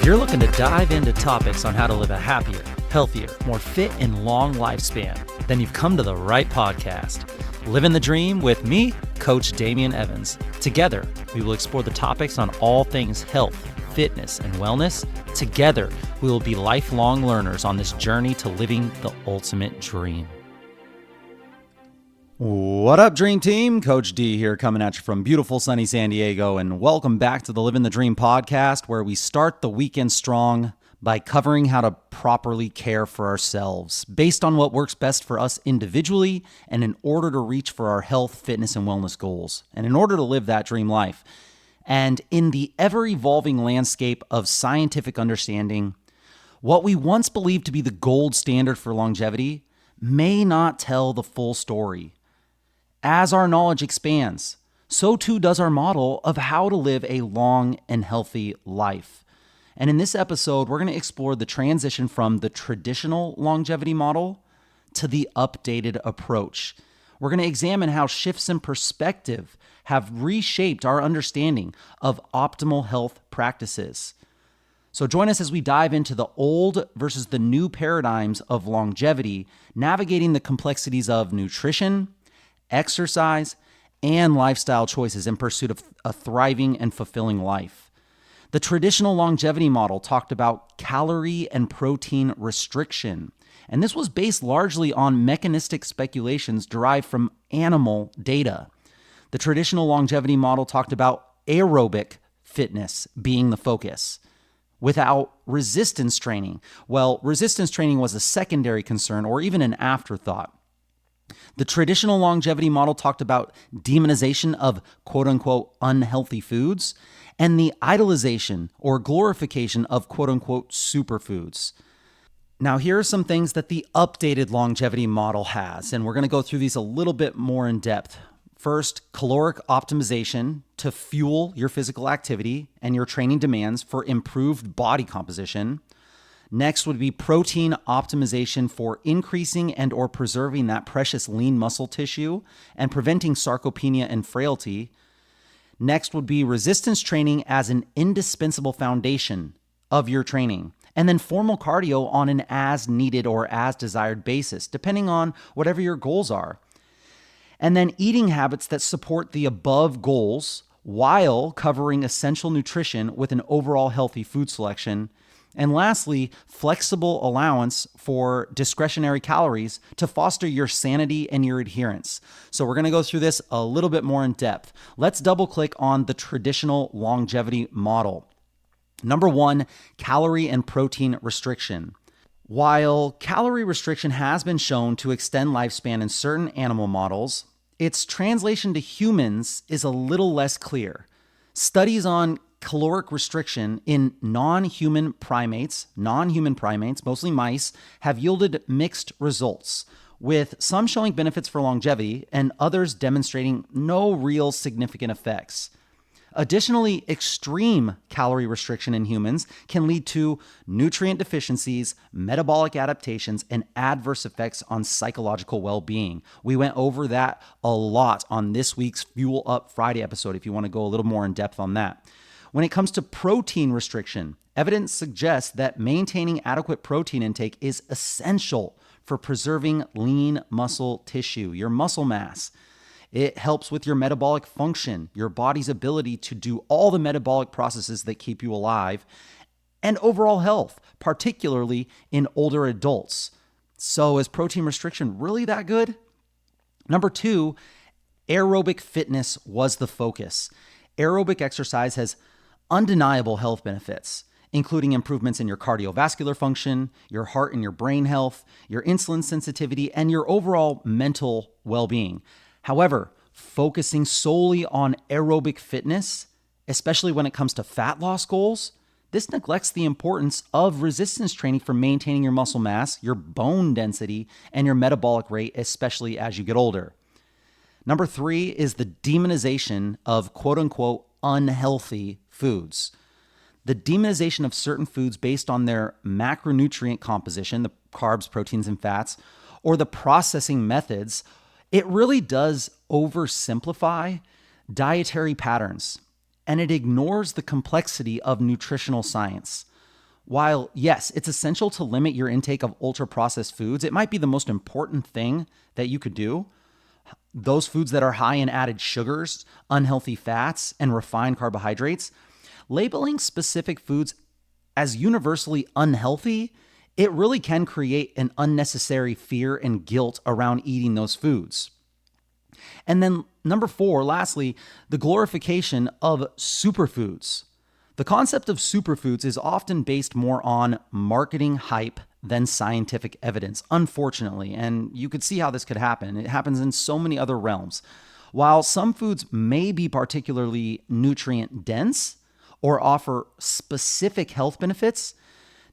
you're looking to dive into topics on how to live a happier, healthier, more fit, and long lifespan, then you've come to the right podcast. Livin the Dream with me, Coach Damian Evans. Together, we will explore the topics on all things health, fitness, and wellness. Together, we will be lifelong learners on this journey to living the ultimate dream. What up, Dream Team? Coach D here, coming at you from beautiful sunny San Diego, and welcome back to the Livin the Dream podcast, where we start the weekend strong by covering how to properly care for ourselves based on what works best for us individually and in order to reach for our health, fitness, and wellness goals, and in order to live that dream life. And in the ever-evolving landscape of scientific understanding, what we once believed to be the gold standard for longevity may not tell the full story. As our knowledge expands, so too does our model of how to live a long and healthy life. And in this episode, we're going to explore the transition from the traditional longevity model to the updated approach. We're going to examine how shifts in perspective have reshaped our understanding of optimal health practices. So join us as we dive into the old versus the new paradigms of longevity, navigating the complexities of nutrition, exercise, and lifestyle choices in pursuit of a thriving and fulfilling life. The traditional longevity model talked about calorie and protein restriction, and this was based largely on mechanistic speculations derived from animal data. The traditional longevity model talked about aerobic fitness being the focus, without resistance training. Well, resistance training was a secondary concern or even an afterthought. The traditional longevity model talked about demonization of quote-unquote unhealthy foods and the idolization or glorification of quote-unquote superfoods. Now, here are some things that the updated longevity model has, and we're going to go through these a little bit more in depth. First, caloric optimization to fuel your physical activity and your training demands for improved body composition. Next would be protein optimization for increasing and or preserving that precious lean muscle tissue and preventing sarcopenia and frailty. Next would be resistance training as an indispensable foundation of your training. And then formal cardio on an as needed or as desired basis, depending on whatever your goals are. And then eating habits that support the above goals while covering essential nutrition with an overall healthy food selection. And lastly, flexible allowance for discretionary calories to foster your sanity and your adherence. So we're going to go through this a little bit more in depth. Let's double click on the traditional longevity model. Number one, calorie and protein restriction. While calorie restriction has been shown to extend lifespan in certain animal models, its translation to humans is a little less clear. Studies on caloric restriction in non-human primates, mostly mice, have yielded mixed results, with some showing benefits for longevity and others demonstrating no real significant effects. Additionally, extreme calorie restriction in humans can lead to nutrient deficiencies, metabolic adaptations, and adverse effects on psychological well-being. We went over that a lot on this week's Fuel Up Friday episode if you want to go a little more in depth on that. When it comes to protein restriction, evidence suggests that maintaining adequate protein intake is essential for preserving lean muscle tissue, your muscle mass. It helps with your metabolic function, your body's ability to do all the metabolic processes that keep you alive, and overall health, particularly in older adults. So is protein restriction really that good? Number two, aerobic fitness was the focus. Aerobic exercise has undeniable health benefits, including improvements in your cardiovascular function, your heart and your brain health, your insulin sensitivity, and your overall mental well-being. However, focusing solely on aerobic fitness, especially when it comes to fat loss goals, this neglects the importance of resistance training for maintaining your muscle mass, your bone density, and your metabolic rate, especially as you get older. Number three is the demonization of quote-unquote unhealthy foods. The demonization of certain foods based on their macronutrient composition, the carbs, proteins, and fats, or the processing methods, it really does oversimplify dietary patterns, and it ignores the complexity of nutritional science. While, yes, it's essential to limit your intake of ultra processed foods, it might be the most important thing that you could do. Those foods that are high in added sugars, unhealthy fats, and refined carbohydrates, labeling specific foods as universally unhealthy, it really can create an unnecessary fear and guilt around eating those foods. And then number 4, lastly, the glorification of superfoods. The concept of superfoods is often based more on marketing hype than scientific evidence, unfortunately. And you could see how this could happen. It happens in so many other realms. While some foods may be particularly nutrient dense or offer specific health benefits,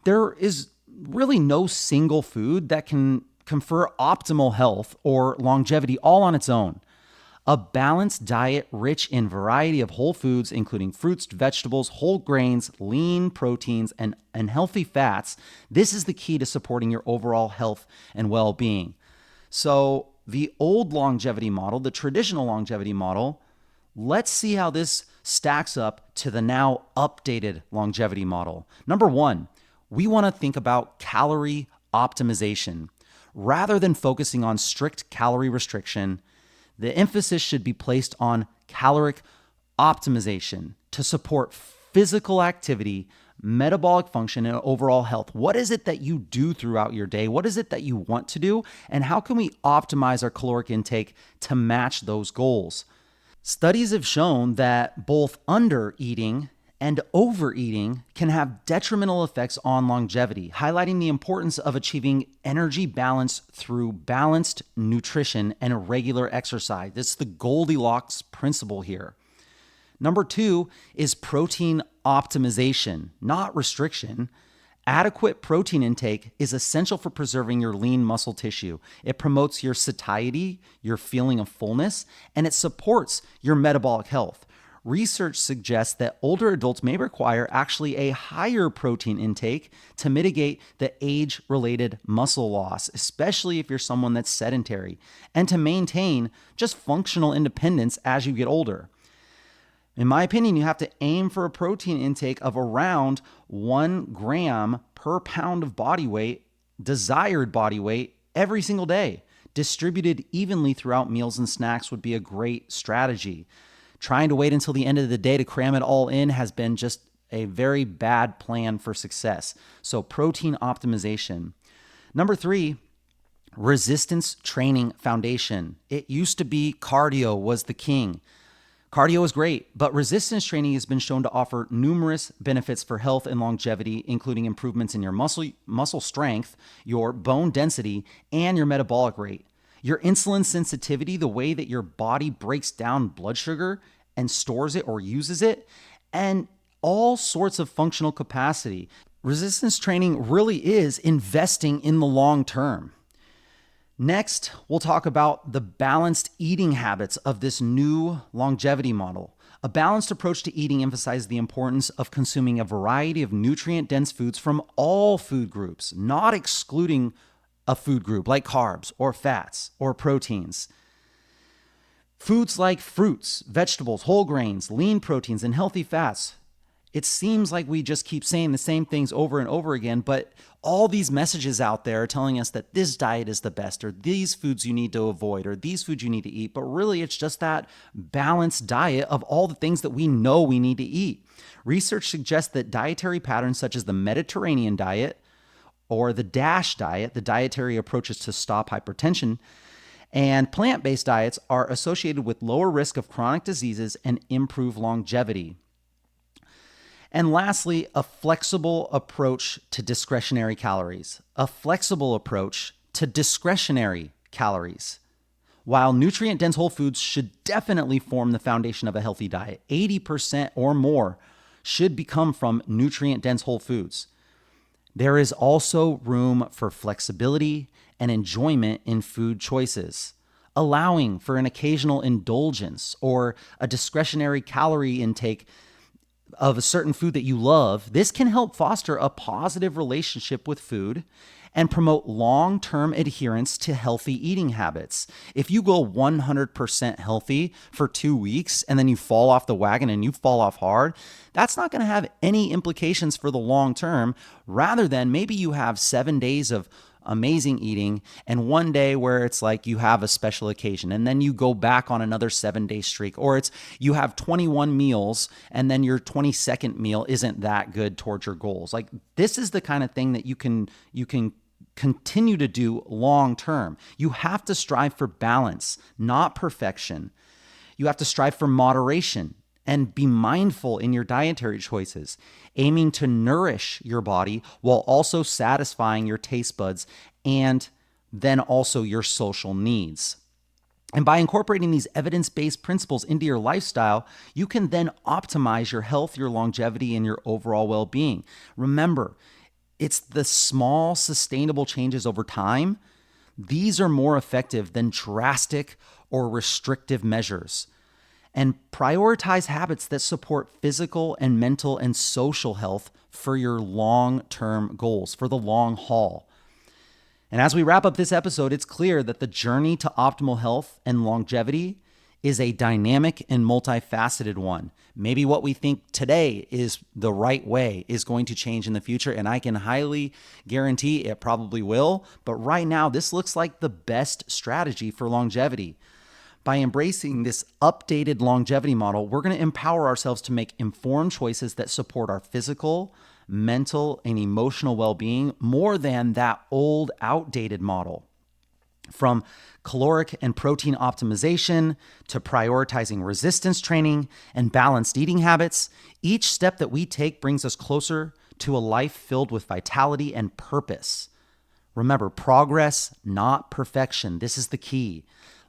there is really no single food that can confer optimal health or longevity all on its own. A balanced diet rich in variety of whole foods, including fruits, vegetables, whole grains, lean proteins, and healthy fats, this is the key to supporting your overall health and well-being. So the old longevity model, the traditional longevity model, let's see how this stacks up to the now updated longevity model. Number 1, we want to think about calorie optimization. Rather than focusing on strict calorie restriction, the emphasis should be placed on caloric optimization to support physical activity, metabolic function, and overall health. What is it that you do throughout your day? What is it that you want to do? And how can we optimize our caloric intake to match those goals? Studies have shown that both under-eating and overeating can have detrimental effects on longevity, highlighting the importance of achieving energy balance through balanced nutrition and regular exercise. It's the Goldilocks principle here. Number 2 is protein optimization, not restriction. Adequate protein intake is essential for preserving your lean muscle tissue. It promotes your satiety, your feeling of fullness, and it supports your metabolic health. Research suggests that older adults may require actually a higher protein intake to mitigate the age-related muscle loss, especially if you're someone that's sedentary, and to maintain just functional independence as you get older. In my opinion, you have to aim for a protein intake of around 1 gram per pound of body weight, desired body weight, every single day. Distributed evenly throughout meals and snacks would be a great strategy. Trying to wait until the end of the day to cram it all in has been just a very bad plan for success. So protein optimization. Number 3, resistance training foundation. It used to be cardio was the king. Cardio is great, but resistance training has been shown to offer numerous benefits for health and longevity, including improvements in your muscle strength, your bone density, and your metabolic rate. Your insulin sensitivity, the way that your body breaks down blood sugar and stores it or uses it, and all sorts of functional capacity. Resistance training really is investing in the long term. Next, we'll talk about the balanced eating habits of this new longevity model. A balanced approach to eating emphasizes the importance of consuming a variety of nutrient-dense foods from all food groups, not excluding a food group like carbs or fats or proteins. Foods like fruits, vegetables, whole grains, lean proteins, and healthy fats. It seems like we just keep saying the same things over and over again, but all these messages out there are telling us that this diet is the best, or these foods you need to avoid, or these foods you need to eat. But really, it's just that balanced diet of all the things that we know we need to eat. Research suggests that dietary patterns such as the Mediterranean diet or the DASH diet, the dietary approaches to stop hypertension, and plant-based diets are associated with lower risk of chronic diseases and improved longevity. And lastly, a flexible approach to discretionary calories. A flexible approach to discretionary calories. While nutrient-dense whole foods should definitely form the foundation of a healthy diet, 80% or more should come from nutrient-dense whole foods. There is also room for flexibility and enjoyment in food choices, allowing for an occasional indulgence or a discretionary calorie intake of a certain food that you love, this can help foster a positive relationship with food and promote long-term adherence to healthy eating habits. If you go 100% healthy for 2 weeks and then you fall off the wagon and you fall off hard, that's not going to have any implications for the long term, rather than maybe you have 7 days of amazing eating and one day where it's like you have a special occasion and then you go back on another 7-day streak, or it's you have 21 meals and then your 22nd meal isn't that good towards your goals. Like, this is the kind of thing that you can continue to do long term. You have to strive for balance, not perfection. You have to strive for moderation and be mindful in your dietary choices, aiming to nourish your body while also satisfying your taste buds and then also your social needs. And by incorporating these evidence-based principles into your lifestyle, you can then optimize your health, your longevity, and your overall well-being. Remember, it's the small, sustainable changes over time. These are more effective than drastic or restrictive measures. And prioritize habits that support physical and mental and social health for your long-term goals, for the long haul. And as we wrap up this episode, it's clear that the journey to optimal health and longevity is a dynamic and multifaceted one. Maybe what we think today is the right way is going to change in the future, and I can highly guarantee it probably will. But right now, this looks like the best strategy for longevity. By embracing this updated longevity model, we're going to empower ourselves to make informed choices that support our physical, mental, and emotional well-being more than that old, outdated model. From caloric and protein optimization to prioritizing resistance training and balanced eating habits, each step that we take brings us closer to a life filled with vitality and purpose. Remember, progress, not perfection. This is the key.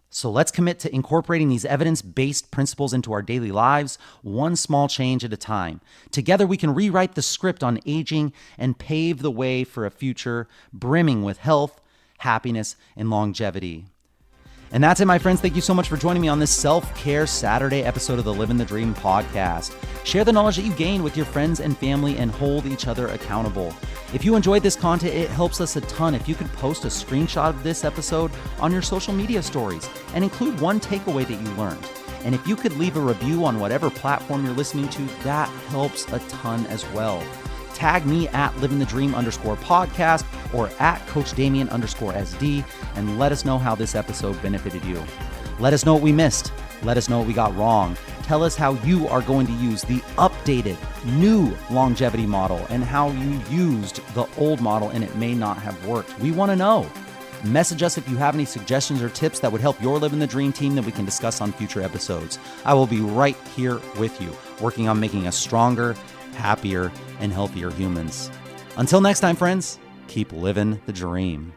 So let's commit to incorporating these evidence-based principles into our daily lives, one small change at a time. Together, we can rewrite the script on aging and pave the way for a future brimming with health, happiness, and longevity. And that's it, my friends. Thank you so much for joining me on this Self-Care Saturday episode of the Livin the Dream Podcast. Share the knowledge that you gained with your friends and family and hold each other accountable. If you enjoyed this content, it helps us a ton if you could post a screenshot of this episode on your social media stories and include one takeaway that you learned. And if you could leave a review on whatever platform you're listening to, that helps a ton as well. Tag me at livingthedream_podcast or at coachdamian_SD and let us know how this episode benefited you. Let us know what we missed. Let us know what we got wrong. Tell us how you are going to use the updated new longevity model and how you used the old model and it may not have worked. We want to know. Message us if you have any suggestions or tips that would help your Livin the Dream team that we can discuss on future episodes. I will be right here with you, working on making us stronger, happier, and healthier humans. Until next time, friends, keep living the dream.